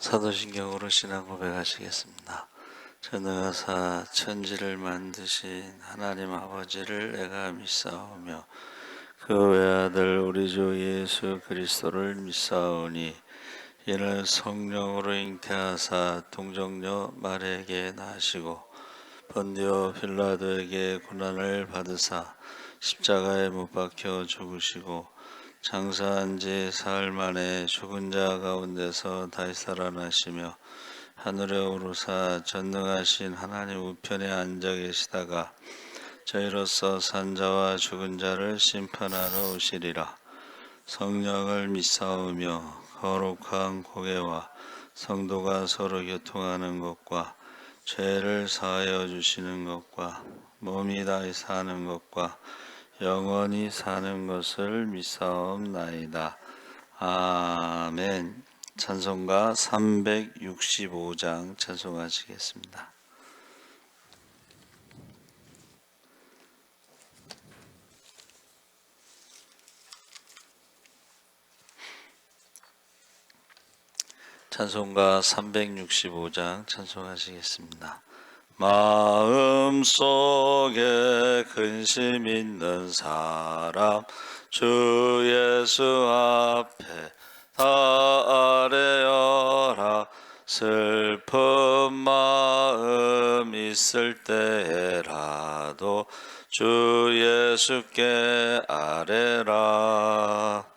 사도신경으로 신앙 고백하시겠습니다. 전능하사 천지를 만드신 하나님 아버지를 내가 믿사오며 그 외아들 우리 주 예수 그리스도를 믿사오니 이는 성령으로 잉태하사 동정녀 마리아에게 나시고 본디오 빌라도에게 고난을 받으사 십자가에 못 박혀 죽으시고 장사한 지 사흘 만에 죽은 자 가운데서 다시 살아나시며 하늘에 오르사 전능하신 하나님 우편에 앉아 계시다가 저희로서 산 자와 죽은 자를 심판하러 오시리라. 성령을 믿사오며 거룩한 고개와 성도가 서로 교통하는 것과 죄를 사하여 주시는 것과 몸이 다시 사는 것과 영원히 사는 것을 믿사옵나이다. 아멘. 찬송가 365장 찬송하시겠습니다. 찬송가 365장 찬송하시겠습니다. 마음속에 근심 있는 사람 주 예수 앞에 다 아뢰어라. 슬픈 마음 있을 때라도 주 예수께 아뢰라.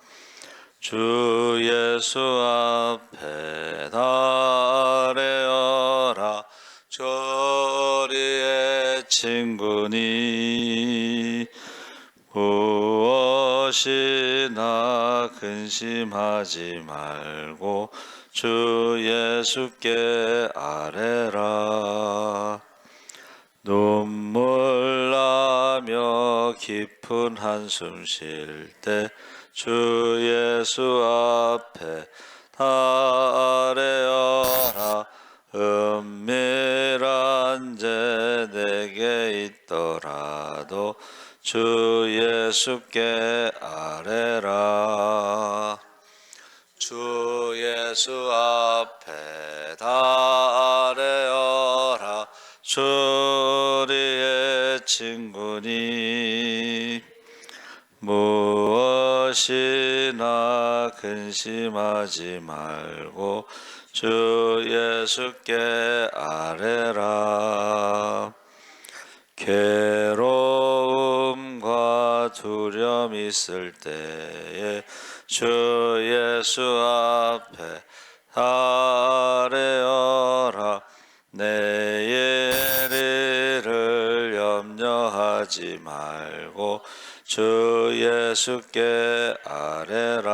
주 예수 앞에 다 아뢰어라. 저리의 친구니 무엇이나 근심하지 말고 주 예수께 아뢰라. 눈물 나며 깊은 한숨 쉴 때 주 예수 앞에 다 아뢰어라. 은밀한 죄 내게 있더라도 주 예수께 아뢰라. 주 예수 앞에 다 아뢰어라. 주리의 친구니 무엇이나 근심하지 말고 주 예수께 아뢰라. 괴로움과 두려움 있을 때에 주 예수 앞에 아뢰어라. 내일을 염려하지 말고 주 예수께 아뢰라.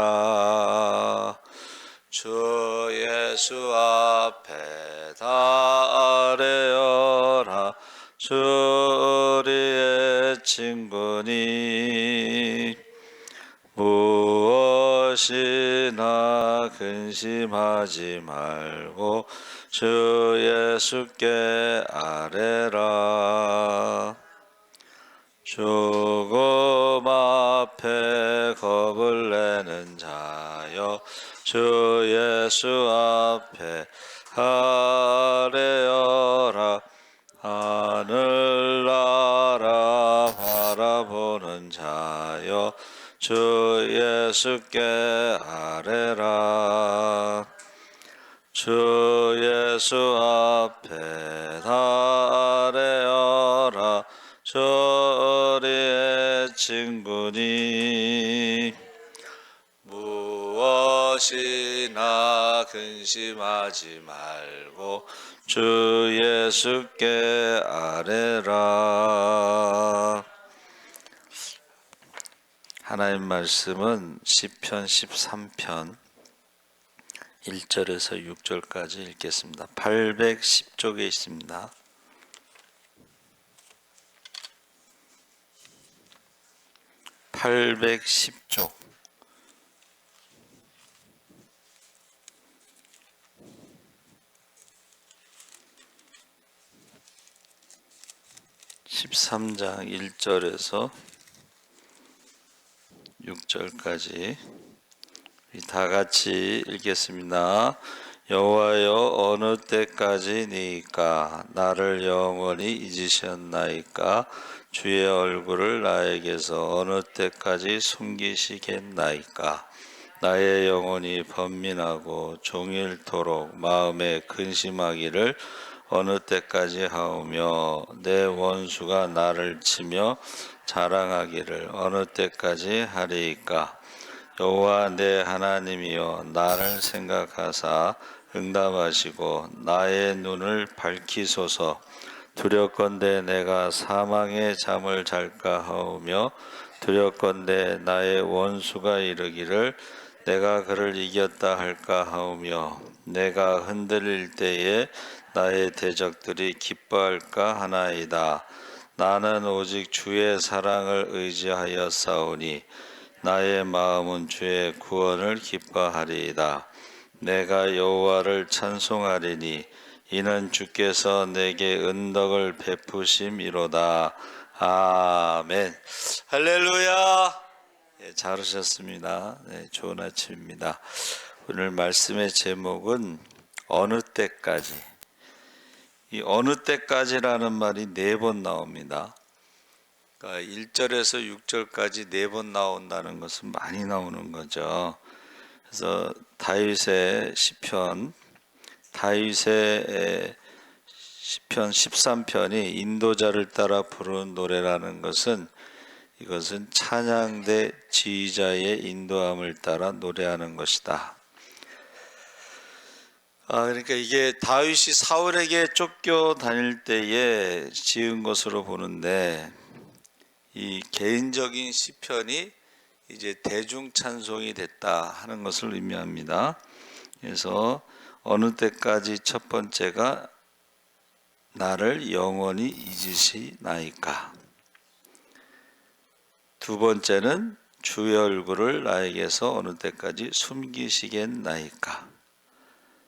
주 예수 앞에 다 아뢰어라. 주리의 친구니 무엇이나 근심하지 말고 주 예수께 아뢰라. 죽음 앞에 겁을 내는 자여 주 예수 앞에 아뢰어라. 하늘나라 바라보는 자여 주 예수께 아뢰라. 주 예수 앞에 다 아뢰어라. 저리의 친구니 무엇이나 근심하지 말고 주 예수께 아뢰라. 하나님 말씀은 시편 13편 1절에서 6절까지 읽겠습니다. 810쪽에 있습니다. 810쪽. (13장) 1절에서 6절까지 다 같이 읽겠습니다. 여호와여 어느 때까지니까 나를 영원히 잊으셨나이까 주의 얼굴을 나에게서 어느 때까지 숨기시겠나이까 나의 영혼이 번민하고 종일토록 마음에 근심하기를 어느 때까지 하오며 내 원수가 나를 치며 자랑하기를 어느 때까지 하리이까 여호와 내 하나님이여 나를 생각하사 응답하시고 나의 눈을 밝히소서. 두렵건대 내가 사망의 잠을 잘까 하오며 두렵건대 나의 원수가 이르기를 내가 그를 이겼다 할까 하오며 내가 흔들릴 때에 나의 대적들이 기뻐할까 하나이다. 나는 오직 주의 사랑을 의지하여 싸우니 나의 마음은 주의 구원을 기뻐하리이다. 내가 여호와를 찬송하리니 이는 주께서 내게 은덕을 베푸심이로다. 아멘. 할렐루야. 예, 잘하셨습니다. 네, 좋은 아침입니다. 오늘 말씀의 제목은 어느 때까지. 이 어느 때까지라는 말이 4번 나옵니다. 그러니까 1절에서 6절까지 4번 나온다는 것은 많이 나오는 거죠. 그래서 다윗의 시편 13편이 인도자를 따라 부르는 노래라는 것은 이것은 찬양대 지휘자의 인도함을 따라 노래하는 것이다. 그러니까 이게 다윗이 사울에게 쫓겨 다닐 때에 지은 것으로 보는데 이 개인적인 시편이 이제 대중 찬송이 됐다 하는 것을 의미합니다. 그래서 어느 때까지 첫 번째가 나를 영원히 잊으시나이까. 두 번째는 주의 얼굴을 나에게서 어느 때까지 숨기시겠나이까.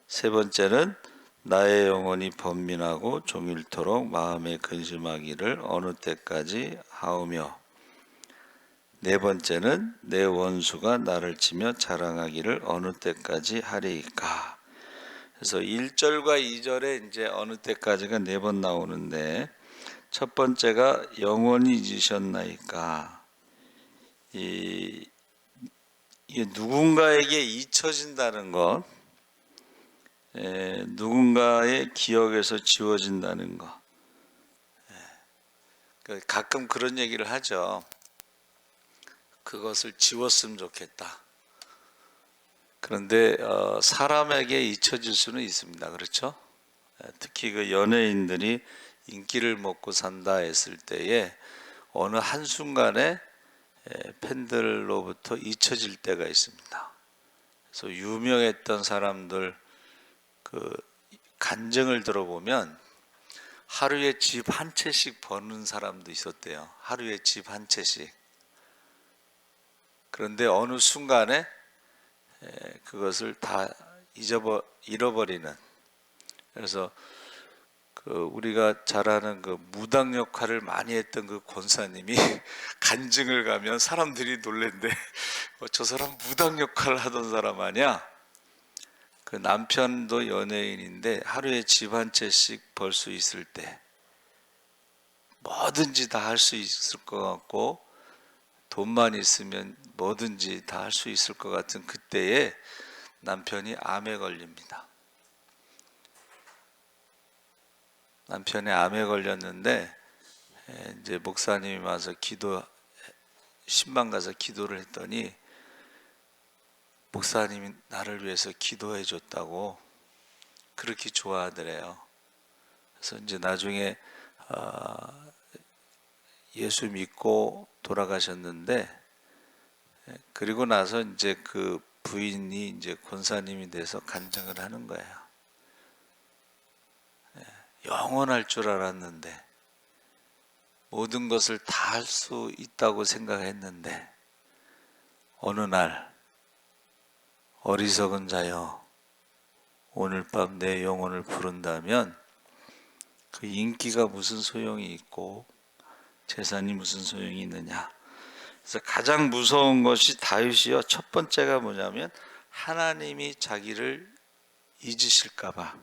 세 번째는 나의 영혼이 번민하고 종일토록 마음에 근심하기를 어느 때까지 하오며 네 번째는 내 원수가 나를 치며 자랑하기를 어느 때까지 하리이까. 그래서 1절과 2절에 이제 어느 때까지가 4번 나오는데 첫 번째가 영원히 잊으셨나이까. 이게 누군가에게 잊혀진다는 것, 누군가의 기억에서 지워진다는 것. 가끔 그런 얘기를 하죠. 그것을 지웠으면 좋겠다. 그런데 사람에게 잊혀질 수는 있습니다. 그렇죠? 특히 그 연예인들이 인기를 먹고 산다 했을 때에 어느 한순간에 팬들로부터 잊혀질 때가 있습니다. 그래서 유명했던 사람들 그 간증을 들어보면 하루에 집 한 채씩 버는 사람도 있었대요. 하루에 집 한 채씩. 그런데 어느 순간에 그것을 다 잃어버리는. 그래서 우리가 잘 아는 그 무당 역할을 많이 했던 그 권사님이 간증을 가면 사람들이 놀랜대. 저 사람 무당 역할을 하던 사람 아니야? 그 남편도 연예인인데 하루에 집 한 채씩 벌 수 있을 때 뭐든지 다 할 수 있을 것 같고 돈만 있으면 뭐든지 다 할 수 있을 것 같은 그때에 남편이 암에 걸립니다. 남편이 암에 걸렸는데 이제 목사님이 와서 신방 가서 기도를 했더니 목사님이 나를 위해서 기도해 줬다고 그렇게 좋아하더래요. 그래서 이제 나중에 예수 믿고 돌아가셨는데 그리고 나서 이제 그 부인이 이제 권사님이 돼서 간증을 하는 거예요. 영원할 줄 알았는데 모든 것을 다 할 수 있다고 생각했는데 어느 날 어리석은 자여 오늘 밤 내 영혼을 부른다면 그 인기가 무슨 소용이 있고 재산이 무슨 소용이 있느냐. 그래서 가장 무서운 것이 다윗이요. 첫 번째가 뭐냐면 하나님이 자기를 잊으실까봐.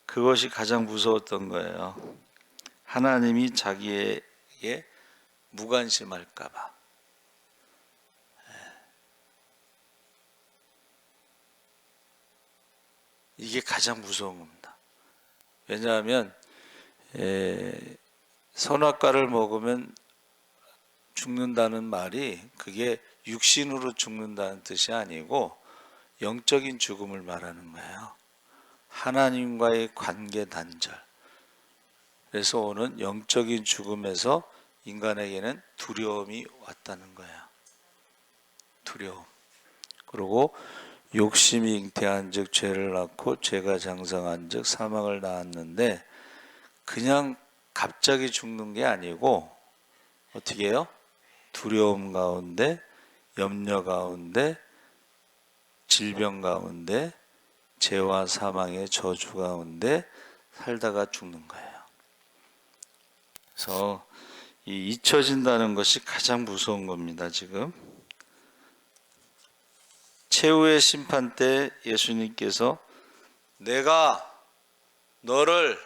그것이 가장 무서웠던 거예요. 하나님이 자기에게 무관심할까봐. 이게 가장 무서운 겁니다. 왜냐하면 선악과를 먹으면 죽는다는 말이 그게 육신으로 죽는다는 뜻이 아니고 영적인 죽음을 말하는 거예요. 하나님과의 관계 단절. 그래서 오는 영적인 죽음에서 인간에게는 두려움이 왔다는 거예요. 두려움. 그리고 욕심이 잉태한 즉 죄를 낳고 죄가 장성한 즉 사망을 낳았는데, 그냥 갑자기 죽는 게 아니고 어떻게 해요? 두려움 가운데, 염려 가운데, 질병 가운데, 죄와 사망의 저주 가운데 살다가 죽는 거예요. 그래서 이 잊혀진다는 것이 가장 무서운 겁니다. 지금 최후의 심판 때 예수님께서 내가 너를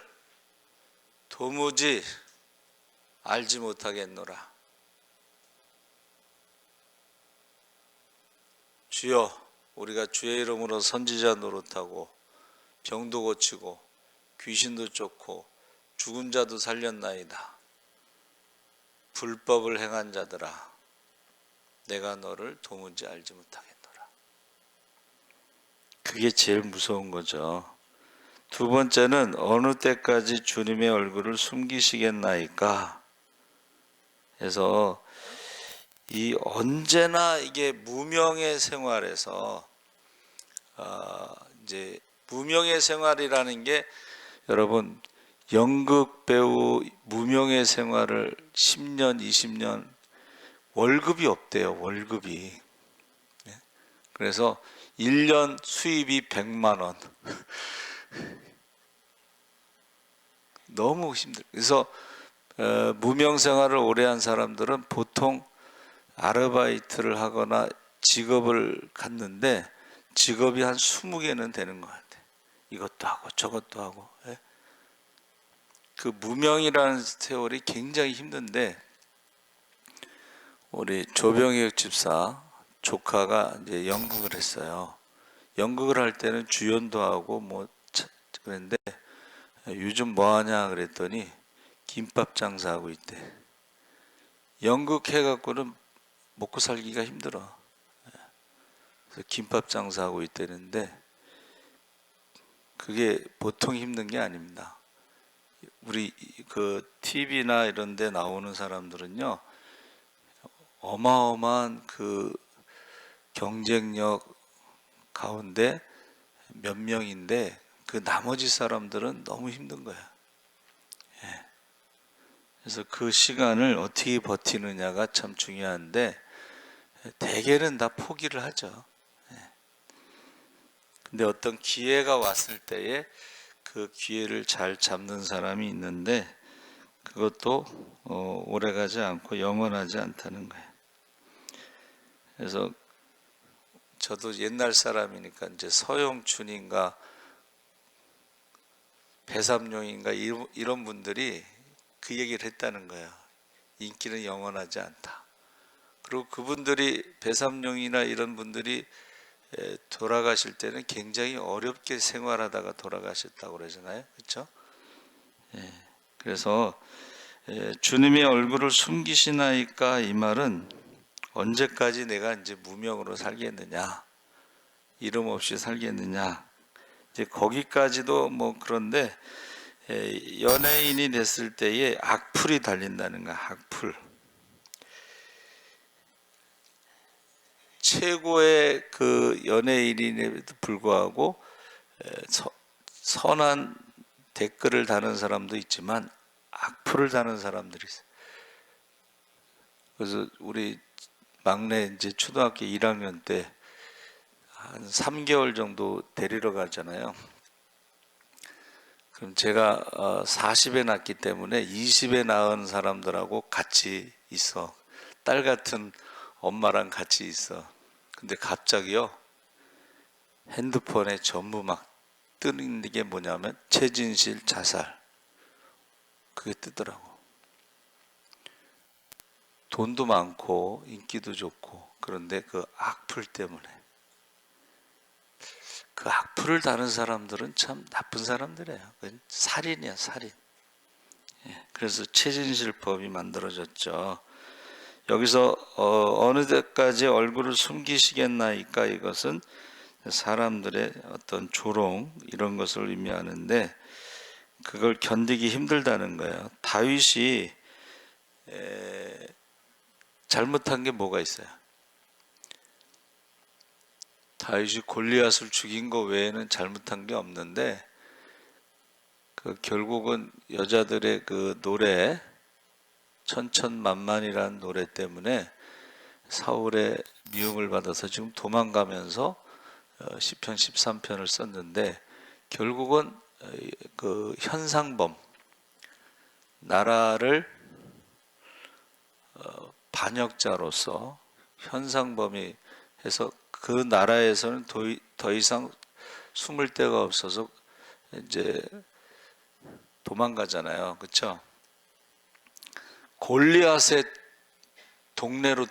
도무지 알지 못하겠노라. 주여, 우리가 주의 이름으로 선지자 노릇하고 병도 고치고 귀신도 쫓고 죽은 자도 살렸나이다. 불법을 행한 자들아, 내가 너를 도무지 알지 못하겠노라. 그게 제일 무서운 거죠. 두 번째는 어느 때까지 주님의 얼굴을 숨기시겠나이까. 그래서 이 언제나 이게 무명의 생활에서 이제 무명의 생활이라는 게, 여러분 연극 배우 무명의 생활을 10년, 20년 월급이 없대요. 월급이. 그래서 1년 수입이 100만 원. 너무 힘들어요. 그래서 무명 생활을 오래 한 사람들은 보통 아르바이트를 하거나 직업을 갖는데 직업이 한 20개는 되는 것 같아요. 이것도 하고 저것도 하고. 그 무명이라는 세월이 굉장히 힘든데, 우리 조병혁 집사 조카가 이제 연극을 했어요. 연극을 할 때는 주연도 하고 뭐 그랬는데, 요즘 뭐 하냐 그랬더니 김밥 장사하고 있대. 연극 해갖고는 먹고 살기가 힘들어. 그래서 김밥 장사하고 있다는데, 그게 보통 힘든 게 아닙니다. 우리 그 TV나 이런 데 나오는 사람들은요, 어마어마한 그 경쟁력 가운데 몇 명인데 그 나머지 사람들은 너무 힘든 거야. 그래서 그 시간을 어떻게 버티느냐가 참 중요한데, 대개는 다 포기를 하죠. 근데 어떤 기회가 왔을 때에 그 기회를 잘 잡는 사람이 있는데, 그것도 오래가지 않고 영원하지 않다는 거예요. 그래서 저도 옛날 사람이니까 이제 서영춘인가 배삼룡인가 이런 분들이 그 얘기를 했다는 거예요. 인기는 영원하지 않다. 그리고 그분들이, 배삼룡이나 이런 분들이 돌아가실 때는 굉장히 어렵게 생활하다가 돌아가셨다고 그러잖아요. 그렇죠? 그래서 주님의 얼굴을 숨기시나이까, 이 말은 언제까지 내가 이제 무명으로 살겠느냐, 이름 없이 살겠느냐, 이제 거기까지도 뭐 그런데, 연예인이 됐을 때에 악플이 달린다는 거야. 악플. 최고의 그 연예인임에도 불구하고 선한 댓글을 다는 사람도 있지만 악플을 다는 사람들이 있어요. 그래서 우리 막내 이제 초등학교 1학년 때 한 3개월 정도 데리러 가잖아요. 그럼 제가 40에 낳기 때문에 20에 낳은 사람들하고 같이 있어. 딸 같은 엄마랑 같이 있어. 근데 갑자기요, 핸드폰에 전부 막 뜨는 게 뭐냐면 최진실 자살, 그게 뜨더라고. 돈도 많고 인기도 좋고, 그런데 그 악플 때문에, 그 악플을 다는 사람들은 참 나쁜 사람들이에요. 그건 살인이야, 살인. 그래서 최진실법이 만들어졌죠. 여기서 어느 때까지 얼굴을 숨기시겠나이까, 이것은 사람들의 어떤 조롱 이런 것을 의미하는데, 그걸 견디기 힘들다는 거예요. 다윗이 잘못한 게 뭐가 있어요? 다윗이 골리앗을 죽인 거 외에는 잘못한 게 없는데, 그 결국은 여자들의 그 노래, 천천만만이라는 노래 때문에 사울의 미움을 받아서 지금 도망가면서 시편 13편을 썼는데, 결국은 그 현상범, 나라를 반역자로서 현상범이 해서 그 나라에서는 더 이상 숨을 데가 없어서 이제 도망가잖아요. 그렇죠? 골리앗의 동네로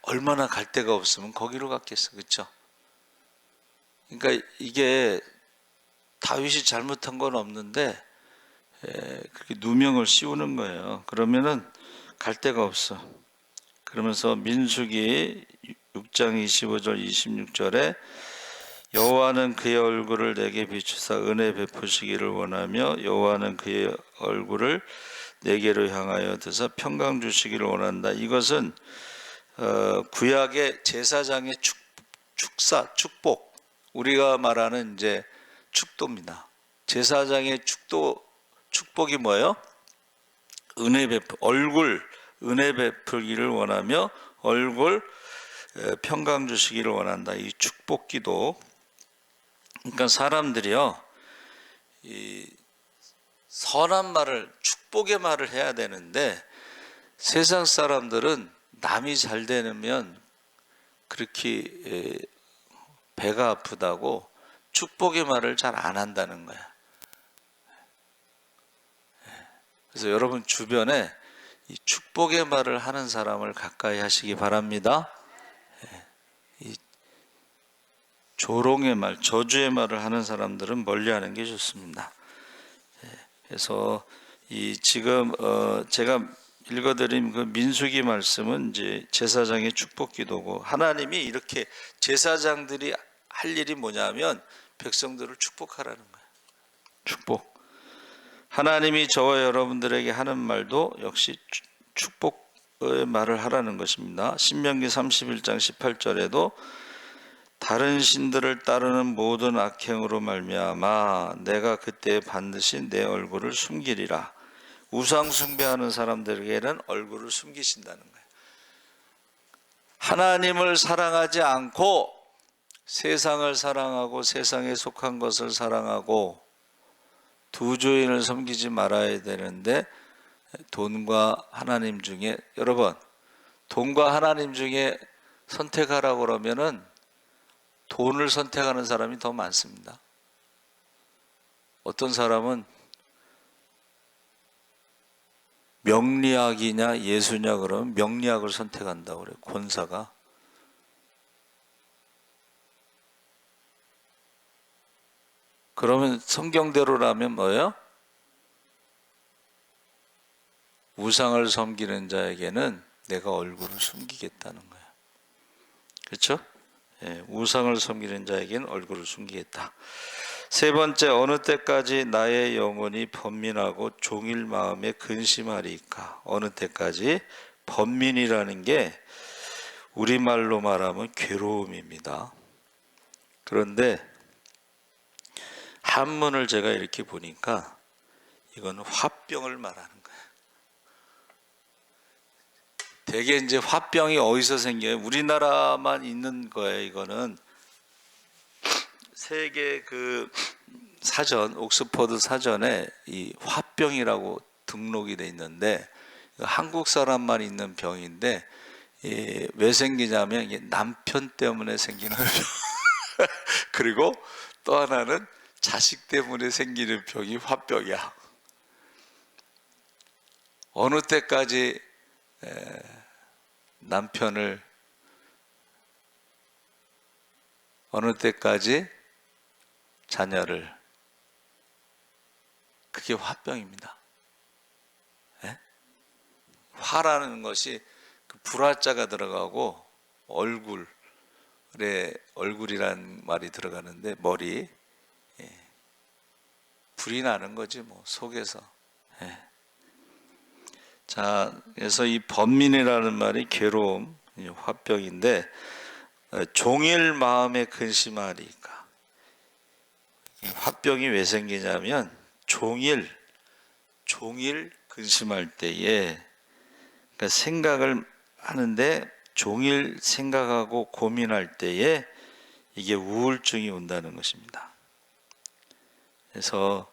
얼마나 갈 데가 없으면 거기로 갔겠어. 그렇죠? 그러니까 이게 다윗이 잘못한 건 없는데 그렇게 누명을 씌우는 거예요. 그러면은 갈 데가 없어. 그러면서 민수기 6장 25절 26절에 여호와는 그의 얼굴을 내게 비추사 은혜 베푸시기를 원하며 여호와는 그의 얼굴을 내게로 향하여 드사 평강 주시기를 원한다. 이것은 구약의 제사장의 축복, 우리가 말하는 이제 축도입니다. 제사장의 축복이 뭐예요? 은혜 베풀기를 원하며 얼굴 평강 주시기를 원한다. 이 축복기도. 그러니까 사람들이요, 이 선한 말을, 축복의 말을 해야 되는데, 세상 사람들은 남이 잘 되면 그렇게 배가 아프다고 축복의 말을 잘 안 한다는 거야. 그래서 여러분 주변에 이 축복의 말을 하는 사람을 가까이 하시기 바랍니다. 이 조롱의 말, 저주의 말을 하는 사람들은 멀리하는 게 좋습니다. 그래서 지금 제가 읽어드린 그 민수기 말씀은 이제 제사장의 축복기도고, 하나님이 이렇게 제사장들이 할 일이 뭐냐면 백성들을 축복하라는 거예요. 축복. 하나님이 저와 여러분들에게 하는 말도 역시 축복의 말을 하라는 것입니다. 신명기 31장 18절에도 다른 신들을 따르는 모든 악행으로 말미암아 내가 그때 반드시 내 얼굴을 숨기리라. 우상 숭배하는 사람들에게는 얼굴을 숨기신다는 거예요. 하나님을 사랑하지 않고 세상을 사랑하고 세상에 속한 것을 사랑하고 두 주인을 섬기지 말아야 되는데, 돈과 하나님 중에, 여러분, 돈과 하나님 중에 선택하라고 그러면은 돈을 선택하는 사람이 더 많습니다. 어떤 사람은 명리학이냐 예수냐 그러면 명리학을 선택한다고 그래요. 권사가. 그러면 성경대로라면 뭐예요? 우상을 섬기는 자에게는 내가 얼굴을 숨기겠다는 거예요. 그렇죠? 예, 우상을 섬기는 자에게는 얼굴을 숨기겠다. 세 번째, 어느 때까지 나의 영혼이 번민하고 종일 마음에 근심하리까? 어느 때까지? 번민이라는 게 우리말로 말하면 괴로움입니다. 그런데 한문을 제가 이렇게 보니까 이건 화병을 말하는 거예요. 대개 이제 화병이 어디서 생겨요? 우리나라만 있는 거예요. 이거는 세계 그 사전, 옥스퍼드 사전에 이 화병이라고 등록이 돼 있는데, 한국 사람만 있는 병인데 왜 생기냐면 이게 남편 때문에 생기는 병. 그리고 또 하나는 자식 때문에 생기는 병이 화병이야. 어느 때까지 남편을, 어느 때까지 자녀를, 그게 화병입니다. 예? 화라는 것이 그 불화자가 들어가고 얼굴이란 말이 들어가는데 머리, 불이 나는 거지 뭐 속에서. 예. 자, 그래서 이 번민이라는 말이 괴로움, 화병인데 종일 마음에 근심하리까. 화병이 왜 생기냐면 종일 근심할 때에, 그러니까 생각을 하는데 종일 생각하고 고민할 때에 이게 우울증이 온다는 것입니다. 그래서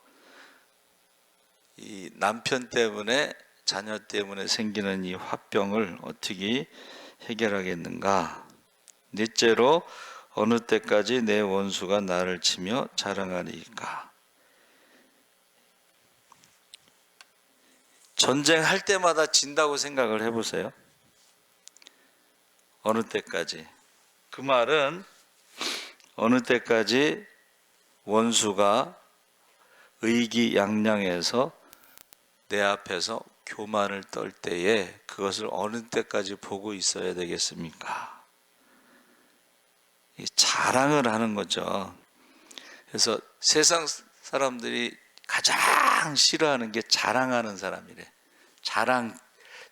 이 남편 때문에, 자녀 때문에 생기는 이 화병을 어떻게 해결하겠는가? 넷째로, 어느 때까지 내 원수가 나를 치며 자랑하리까? 전쟁할 때마다 진다고 생각을 해보세요. 어느 때까지. 그 말은 어느 때까지 원수가 의기양양해서 내 앞에서 교만을 떨 때에 그것을 어느 때까지 보고 있어야 되겠습니까? 자랑을 하는 거죠. 그래서 세상 사람들이 가장 싫어하는 게 자랑하는 사람이래.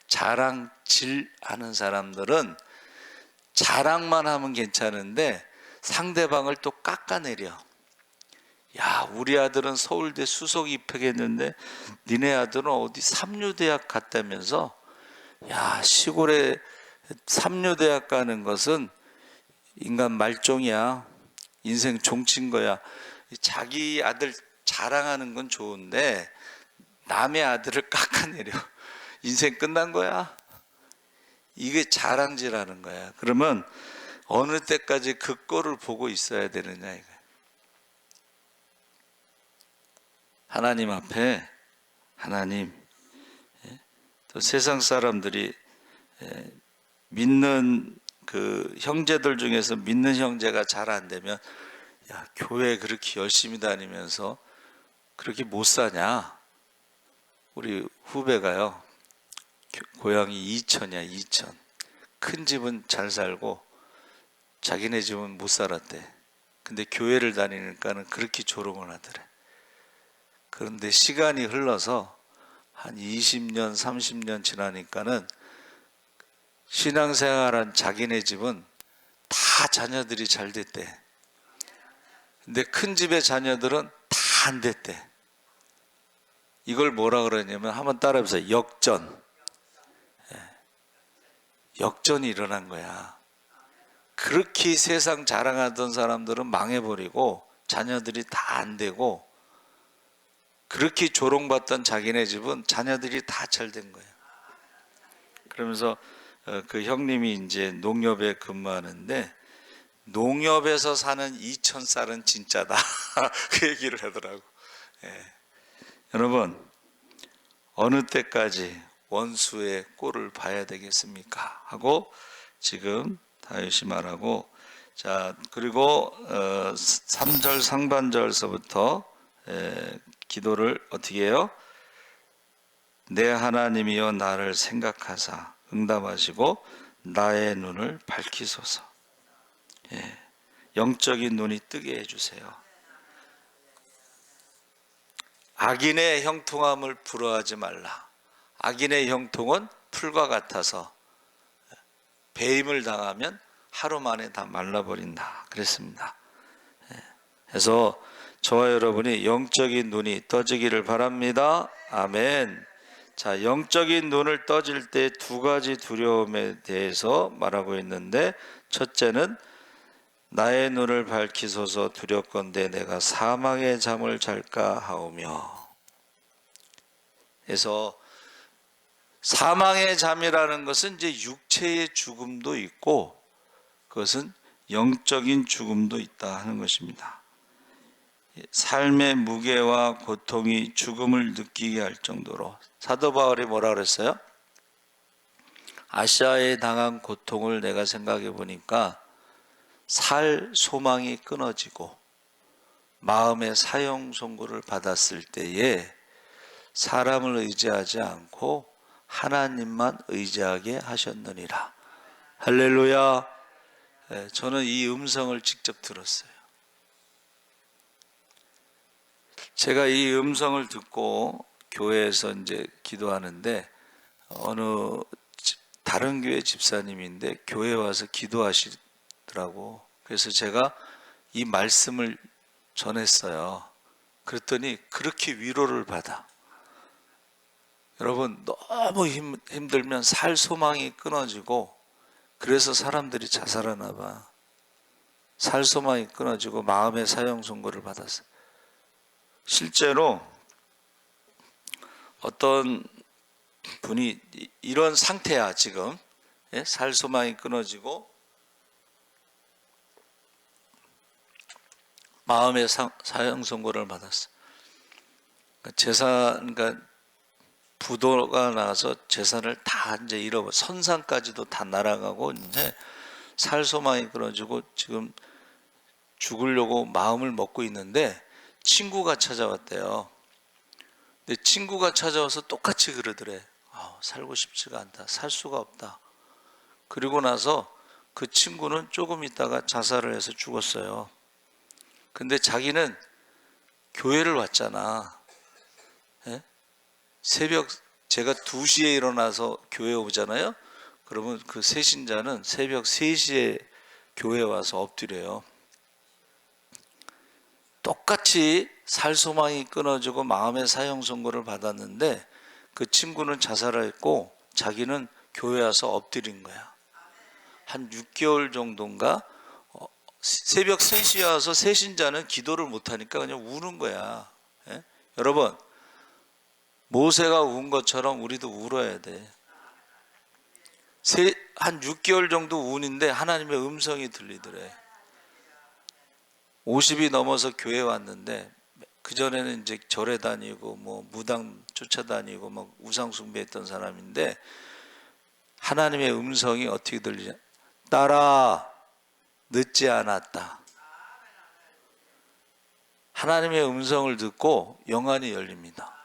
자랑질하는 사람들은 자랑만 하면 괜찮은데 상대방을 또 깎아내려. 야, 우리 아들은 서울대 수석 입학했는데 니네 아들은 어디 삼류대학 갔다면서? 야, 시골에 삼류대학 가는 것은 인간 말종이야. 인생 종친 거야. 자기 아들 자랑하는 건 좋은데 남의 아들을 깎아내려. 인생 끝난 거야. 이게 자랑질하는 거야. 그러면 어느 때까지 그 꼴을 보고 있어야 되느냐 이거야. 하나님 앞에, 하나님, 또 세상 사람들이 믿는 그 형제들 중에서 믿는 형제가 잘 안 되면, 야, 교회 그렇게 열심히 다니면서 그렇게 못 사냐? 우리 후배가요, 고향이 이천이야, 이천. 큰 집은 잘 살고 자기네 집은 못 살았대. 근데 교회를 다니니까는 그렇게 조롱을 하더래. 그런데 시간이 흘러서 한 20년, 30년 지나니까는 신앙생활한 자기네 집은 다 자녀들이 잘 됐대. 근데 큰 집의 자녀들은 다 안 됐대. 이걸 뭐라 그러냐면, 한번 따라해보세요. 역전. 역전이 일어난 거야. 그렇게 세상 자랑하던 사람들은 망해버리고 자녀들이 다 안 되고, 그렇게 조롱받던 자기네 집은 자녀들이 다 잘 된 거예요. 그러면서 그 형님이 이제 농협에 근무하는데, 농협에서 사는 이천 쌀은 진짜다. 그 얘기를 하더라고. 예. 여러분, 어느 때까지 원수의 꼴을 봐야 되겠습니까? 하고 지금 다윗이 말하고, 자, 그리고 3절 상반절서부터 기도를 어떻게 해요? 내 하나님이여 나를 생각하사 응답하시고 나의 눈을 밝히소서. 영적인 눈이 뜨게 해주세요. 악인의 형통함을 부러워하지 말라. 악인의 형통은 풀과 같아서 배임을 당하면 하루 만에 다 말라버린다 그랬습니다. 그래서 저와 여러분이 영적인 눈이 떠지기를 바랍니다. 아멘. 자, 영적인 눈을 떠질 때 두 가지 두려움에 대해서 말하고 있는데, 첫째는 나의 눈을 밝히소서 두렵건대 내가 사망의 잠을 잘까 하오며. 그래서 사망의 잠이라는 것은 이제 육체의 죽음도 있고, 그것은 영적인 죽음도 있다 하는 것입니다. 삶의 무게와 고통이 죽음을 느끼게 할 정도로 사도 바울이 뭐라 그랬어요? 아시아에 당한 고통을 내가 생각해 보니까 살 소망이 끊어지고 마음의 사형 선고를 받았을 때에 사람을 의지하지 않고 하나님만 의지하게 하셨느니라. 할렐루야. 저는 이 음성을 직접 들었어요. 제가 이 음성을 듣고 교회에서 이제 기도하는데 어느 다른 교회 집사님인데 교회에 와서 기도하시더라고. 그래서 제가 이 말씀을 전했어요. 그랬더니 그렇게 위로를 받아. 여러분, 너무 힘들면 살 소망이 끊어지고 그래서 사람들이 자살하나 봐. 살 소망이 끊어지고 마음의 사형 선고를 받았어요. 실제로 어떤 분이 이런 상태야 지금. 살 소망이 끊어지고 마음의 사형 선고를 받았어. 그러니까 부도가 나서 재산을 다 이제 잃어버, 선산까지도 다 날아가고 이제 살 소망이 끊어지고 지금 죽으려고 마음을 먹고 있는데 친구가 찾아왔대요. 근데 친구가 찾아와서 똑같이 그러더래. 살고 싶지가 않다. 살 수가 없다. 그리고 나서 그 친구는 조금 있다가 자살을 해서 죽었어요. 근데 자기는 교회를 왔잖아. 새벽 제가 2시에 일어나서 교회 오잖아요. 그러면 그 새신자는 새벽 3시에 교회에 와서 엎드려요. 똑같이 살 소망이 끊어지고 마음의 사형 선고를 받았는데 그 친구는 자살을 했고 자기는 교회 와서 엎드린 거야. 한 6개월 정도인가 새벽 3시에 와서 새신자는 기도를 못하니까 그냥 우는 거야. 여러분, 모세가 운 것처럼 우리도 울어야 돼. 한 6개월 정도 운인데 하나님의 음성이 들리더래. 50이 넘어서 교회 왔는데 그전에는 이제 절에 다니고 뭐 무당 쫓아다니고 막 우상 숭배했던 사람인데 하나님의 음성이 어떻게 들리냐? 딸아, 늦지 않았다. 하나님의 음성을 듣고 영안이 열립니다.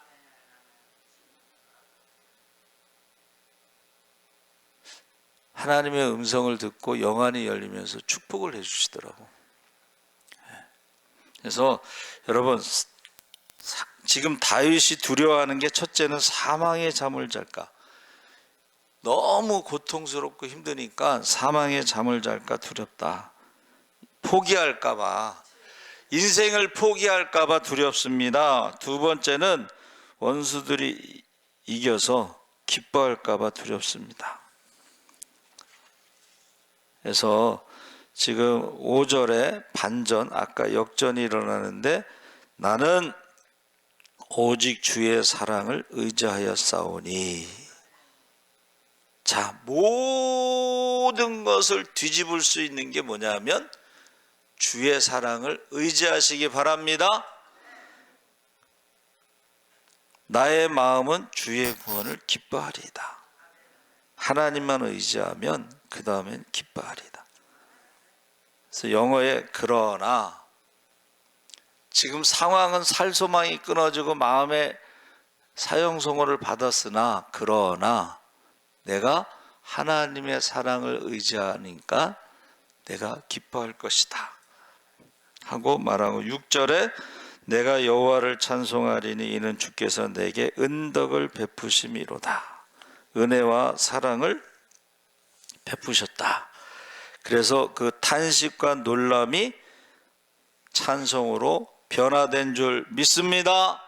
하나님의 음성을 듣고 영안이 열리면서 축복을 해주시더라고. 그래서 여러분, 지금 다윗이 두려워하는 게 첫째는 사망의 잠을 잘까. 너무 고통스럽고 힘드니까 사망의 잠을 잘까 두렵다. 포기할까봐, 인생을 포기할까봐 두렵습니다. 두 번째는 원수들이 이겨서 기뻐할까봐 두렵습니다. 그래서 지금 5절에 반전, 아까 역전이 일어나는데 나는 오직 주의 사랑을 의지하여 싸우니. 자, 모든 것을 뒤집을 수 있는 게 뭐냐면 주의 사랑을 의지하시기 바랍니다. 나의 마음은 주의 구원을 기뻐하리이다. 하나님만 의지하면 그 다음엔 기뻐하리이다. 그래서 영어에 그러나, 지금 상황은 살 소망이 끊어지고 마음의 사형 선고를 받았으나 그러나 내가 하나님의 사랑을 의지하니까 내가 기뻐할 것이다 하고 말하고, 6절에 내가 여호와를 찬송하리니 이는 주께서 내게 은덕을 베푸심이로다. 은혜와 사랑을 베푸셨다. 그래서 그 탄식과 놀람이 찬송으로 변화된 줄 믿습니다.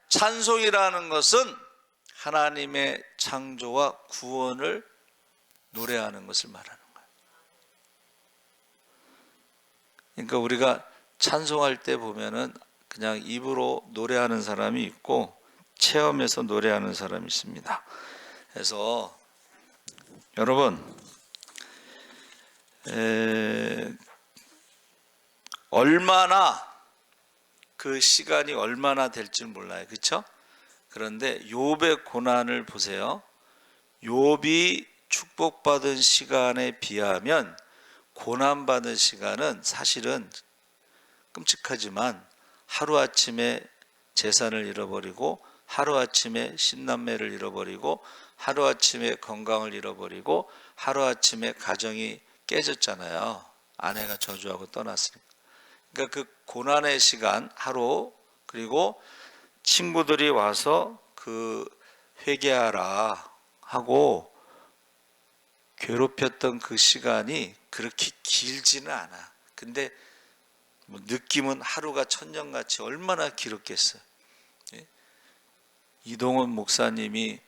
찬송이라는 것은 하나님의 창조와 구원을 노래하는 것을 말하는 거예요. 그러니까 우리가 찬송할 때 보면은 그냥 입으로 노래하는 사람이 있고 체험해서 노래하는 사람이 있습니다. 그래서 여러분, 얼마나 그 시간이 얼마나 될지 몰라요. 그렇죠? 그런데 욥의 고난을 보세요. 욥이 축복받은 시간에 비하면 고난받은 시간은 사실은 끔찍하지만 하루아침에 재산을 잃어버리고 하루아침에 신남매를 잃어버리고 하루아침에 건강을 잃어버리고 하루아침에 가정이 깨졌잖아요. 아내가 저주하고 떠났으니까. 그러니까 그 고난의 시간 하루, 그리고 친구들이 와서 그 회개하라 하고 괴롭혔던 그 시간이 그렇게 길지는 않아. 근데 뭐 느낌은 하루가 천년같이 얼마나 길었겠어요. 예? 이동원 목사님이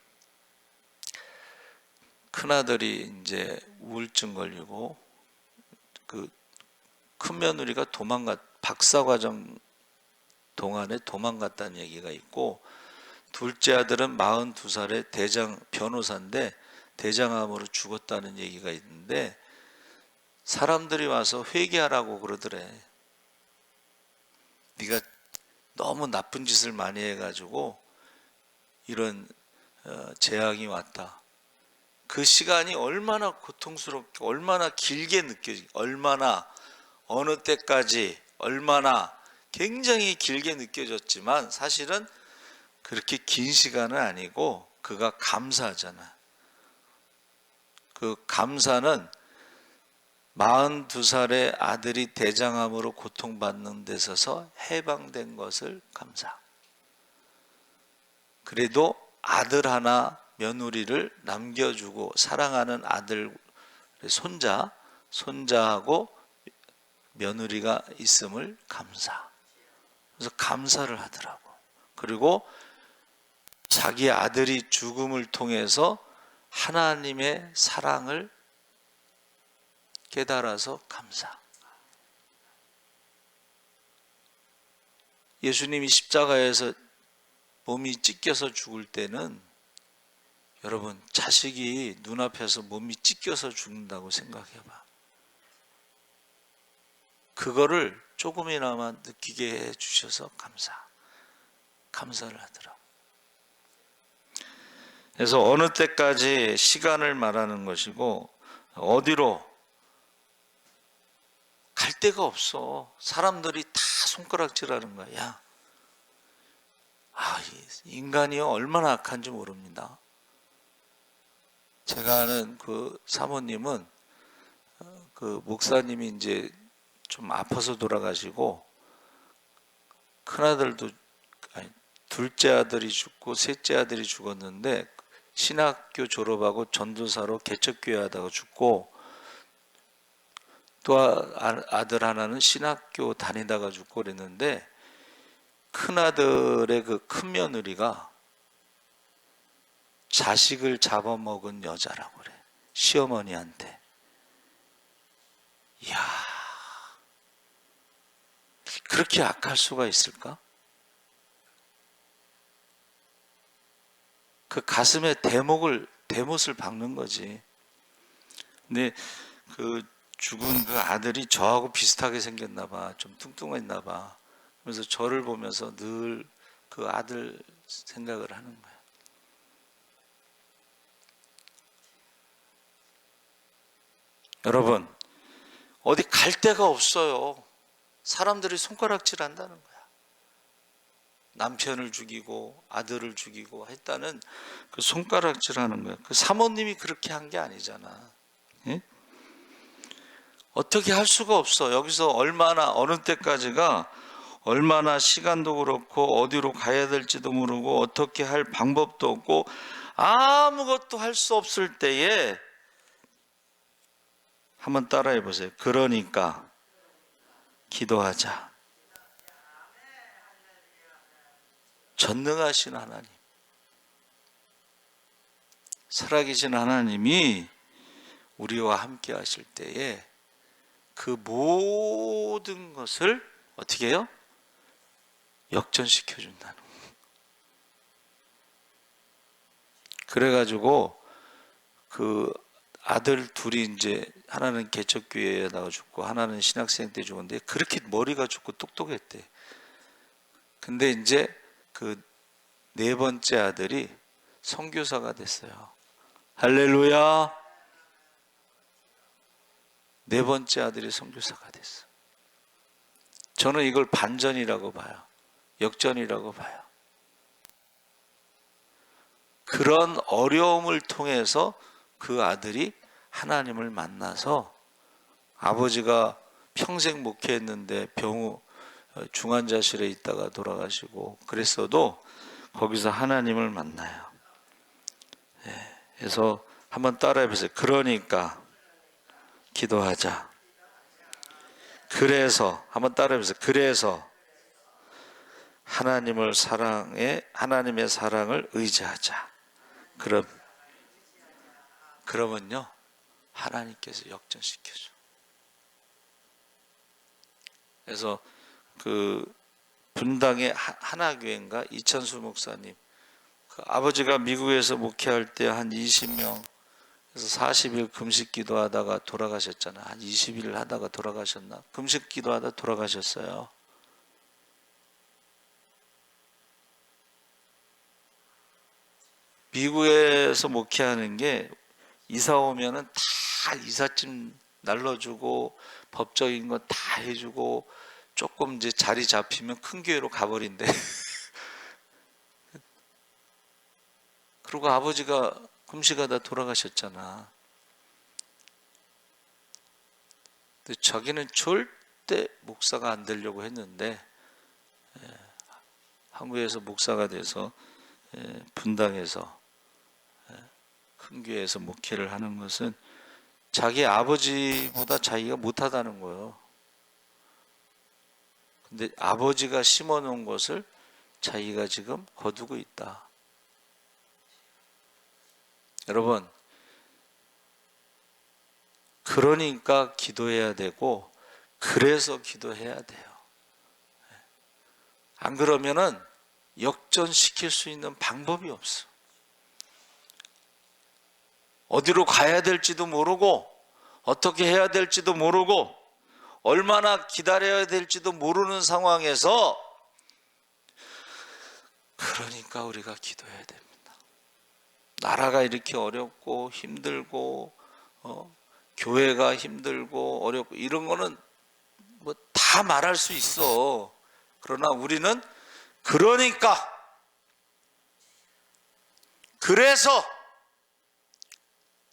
큰아들이 이제 우울증 걸리고 그 큰며느리가 박사과정 동안에 도망갔다는 얘기가 있고, 둘째 아들은 42살에 변호사인데 대장암으로 죽었다는 얘기가 있는데, 사람들이 와서 회개하라고 그러더래. 네가 너무 나쁜 짓을 많이 해가지고 이런 재앙이 왔다. 그 시간이 얼마나 고통스럽게, 얼마나 길게 느껴지, 얼마나 어느 때까지, 얼마나 굉장히 길게 느껴졌지만 사실은 그렇게 긴 시간은 아니고 그가 감사하잖아. 그 감사는 42살의 아들이 대장암으로 고통받는 데 있어서 해방된 것을 감사. 그래도 아들 하나 며느리를 남겨주고 사랑하는 아들 손자하고 며느리가 있음을 감사. 그래서 감사를 하더라고. 그리고 자기 아들이 죽음을 통해서 하나님의 사랑을 깨달아서 감사. 예수님이 십자가에서 몸이 찢겨서 죽을 때는 여러분, 자식이 눈앞에서 몸이 찢겨서 죽는다고 생각해봐. 그거를 조금이나마 느끼게 해주셔서 감사를 하더라고. 그래서 어느 때까지 시간을 말하는 것이고, 어디로 갈 데가 없어. 사람들이 다 손가락질하는 거야. 야, 인간이요 얼마나 악한지 모릅니다. 제가 아는 그 사모님은 그 목사님이 이제 좀 아파서 돌아가시고, 큰아들도, 둘째 아들이 죽고 셋째 아들이 죽었는데 신학교 졸업하고 전도사로 개척교회 하다가 죽고, 또 아들 하나는 신학교 다니다가 죽고 그랬는데, 큰아들의 그 큰며느리가 자식을 잡아먹은 여자라고 그래. 시어머니한테. 이야, 그렇게 악할 수가 있을까? 그 가슴에 대못을 박는 거지. 근데 그 죽은 그 아들이 저하고 비슷하게 생겼나 봐. 좀 뚱뚱했나 봐. 그래서 저를 보면서 늘 그 아들 생각을 하는 거야. 여러분, 어디 갈 데가 없어요. 사람들이 손가락질 한다는 거야. 남편을 죽이고 아들을 죽이고 했다는 그 손가락질 하는 거야. 그 사모님이 그렇게 한 게 아니잖아. 예? 어떻게 할 수가 없어. 여기서 어느 때까지가 얼마나 시간도 그렇고 어디로 가야 될지도 모르고 어떻게 할 방법도 없고 아무것도 할 수 없을 때에 한번 따라해 보세요. 그러니까 기도하자. 전능하신 하나님, 살아계신 하나님이 우리와 함께 하실 때에 그 모든 것을 어떻게 해요? 역전시켜 준다는 거예요. 그래가지고 그 아들 둘이 이제 하나는 개척교회에다가 죽고 하나는 신학생 때 죽었는데 그렇게 머리가 좋고 똑똑했대. 근데 이제 그 네 번째 아들이 선교사가 됐어요. 할렐루야. 네 번째 아들이 선교사가 됐어. 저는 이걸 반전이라고 봐요. 역전이라고 봐요. 그런 어려움을 통해서 그 아들이 하나님을 만나서 아버지가 평생 목회했는데 중환자실에 있다가 돌아가시고 그랬어도 거기서 하나님을 만나요. 그래서 한번 따라해 보세요. 그러니까 기도하자. 그래서 한번 따라해 보세요. 그래서 하나님의 사랑을 의지하자. 그러면요 하나님께서 역전시켜줘. 그래서 그 분당의 하나교회인가 이천수 목사님, 그 아버지가 미국에서 목회할 때 한 20명, 그래서 40일 금식 기도하다가 돌아가셨잖아. 한 20일 하다가 돌아가셨나? 금식 기도하다 돌아가셨어요. 미국에서 목회하는 게 이사 오면은 다 이삿짐 날라주고 법적인 거 다 해주고 조금 이제 자리 잡히면 큰 교회로 가버린대. 그리고 아버지가 금식하다 돌아가셨잖아. 근데 자기는 절대 목사가 안 되려고 했는데 한국에서 목사가 돼서 분당에서 큰 교회에서 목회를 하는 것은 자기 아버지보다 자기가 못하다는 거예요. 근데 아버지가 심어놓은 것을 자기가 지금 거두고 있다. 여러분, 그러니까 기도해야 되고 그래서 기도해야 돼요. 안 그러면은 역전시킬 수 있는 방법이 없어. 어디로 가야 될지도 모르고 어떻게 해야 될지도 모르고 얼마나 기다려야 될지도 모르는 상황에서 그러니까 우리가 기도해야 됩니다. 나라가 이렇게 어렵고 힘들고 교회가 힘들고 어렵고 이런 거는 뭐 다 말할 수 있어. 그러나 우리는 그래서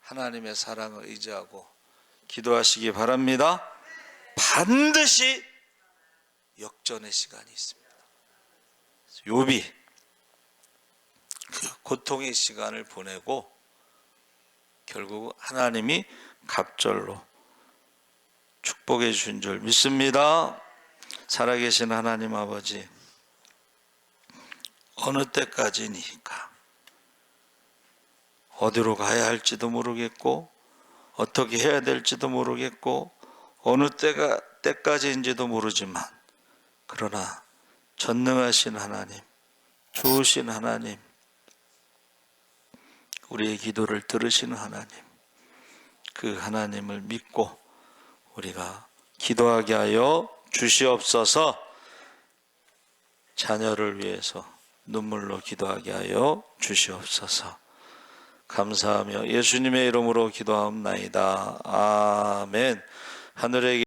하나님의 사랑을 의지하고 기도하시기 바랍니다. 반드시 역전의 시간이 있습니다. 욥이 그 고통의 시간을 보내고 결국 하나님이 갑절로 축복해 주신 줄 믿습니다. 살아계신 하나님 아버지, 어느 때까지니까 어디로 가야 할지도 모르겠고 어떻게 해야 될지도 모르겠고 어느 때까지인지도 모르지만 그러나 전능하신 하나님, 좋으신 하나님, 우리의 기도를 들으시는 하나님, 그 하나님을 믿고 우리가 기도하게 하여 주시옵소서. 자녀를 위해서 눈물로 기도하게 하여 주시옵소서. 감사하며 예수님의 이름으로 기도하옵나이다. 아멘. 하늘에